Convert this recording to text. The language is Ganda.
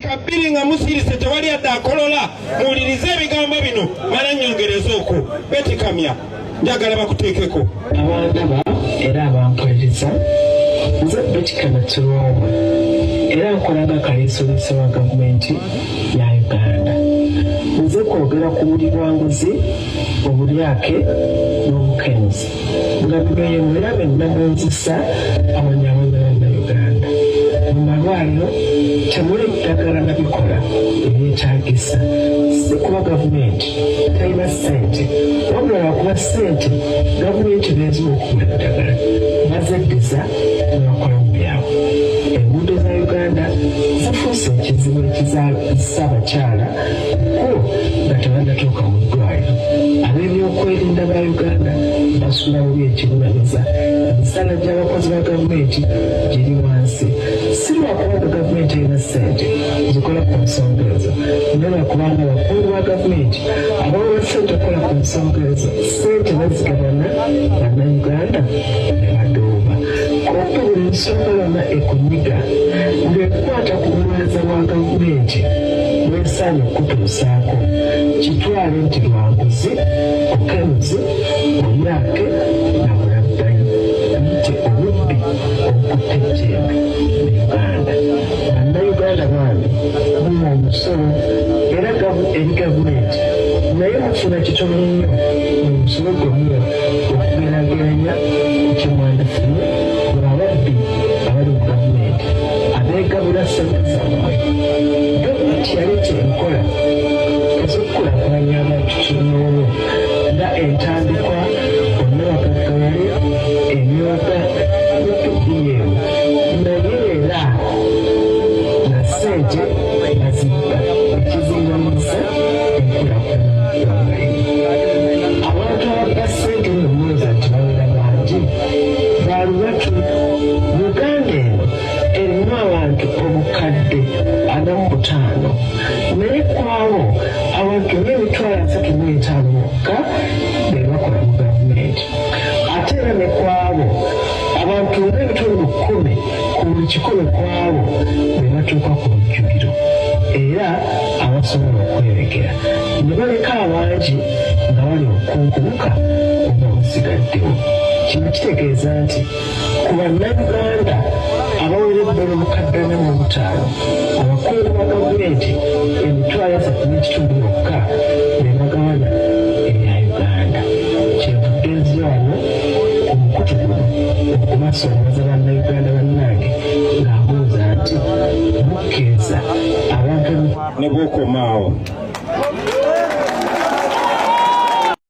Kabiri nga musirise tewali adda akolola muwulirize ebigambo bino mala nnyongereza okwo betikamya njagala bakuteekeko abandaba era abampuliriza nze betikana Kiromba era nkolaga kaleesolesa wa gavumenti ya Uganda nze kwogera ku buli bwanguzi obulyake n'obukenzi nga bino yemmera benna munzisa abanyabanyabanya Uganda mu malwaliro temuli ddagala nabikola ebyetaagisa si kuba gavumenti talina ssente wabula lwakuba ssente gavumenti beeziwa okugula eddagala bazeddiza nebakola mu byabwe enguudo za Uganda zifuuse ekizibu ekizisa abakyala ko nga tebannatuuka mu ddwaliro ab'ebyokwerinda ba Uganda basula bubi ekibunaniza emisaala gy'abakozi ba gavumenti giri wansi si lwakubanga gavumenti erina ssente zikola ku nsonga ezo naye lwakubanga abakungu ba gavumenti abawola ssente okukola ku nsonga ezo ssente bazigabana bannayuganda ne badooba kumpi buli nsonga yonna ekunyiga ng'ekwata ku buweereza bwa gavumenti bwesaanye okutuusaako kitwale nti lwanguzi okenzi olyake na bulabbayi nti obubbi obukutte ejjembe mu Uganda bannayuganda bambi buma omusolo era eri gavumenti naye mufuna kitono nnyo omusolo gwonna okugeraageranya ku kyemwandifune lwababbi abali mu gavumenti abeegabula ssente zammwe gavumenti yaleeta enkola ez'okukulaakulanya abantu kinoono nga entandikwa bonna bagaggawale emyoga n'otubiyeemu naye era na ssente bazibba ekizingamisa enkulaakulanya abantu abagga ssente nemwoza nti bawera bangi balubatu Uganda eno erimu abantu obukadde 45 naye kwabo abantu ng'emitwalo 35 bokka be bakola mu gavumenti ate era ne kwabo abantu ng'ebitundu 10 ku buli 100 kwabo be batuuka ku lujjuliro era abasobola okwerekera ne baleka abangi nga bali okunkubuka oba busigaddewo kino kitegeeza nti ku bannayuganda abawereddwa omukadde 45 abakungu ba gavumenti emitwalo 30 bokka be bagabana ebya Uganda kyevudde nzira wano ku mukutu guno okubasoomooza bannayuganda bannange ng'abuuza nti mukkiriza abantu ne bw'okomaawo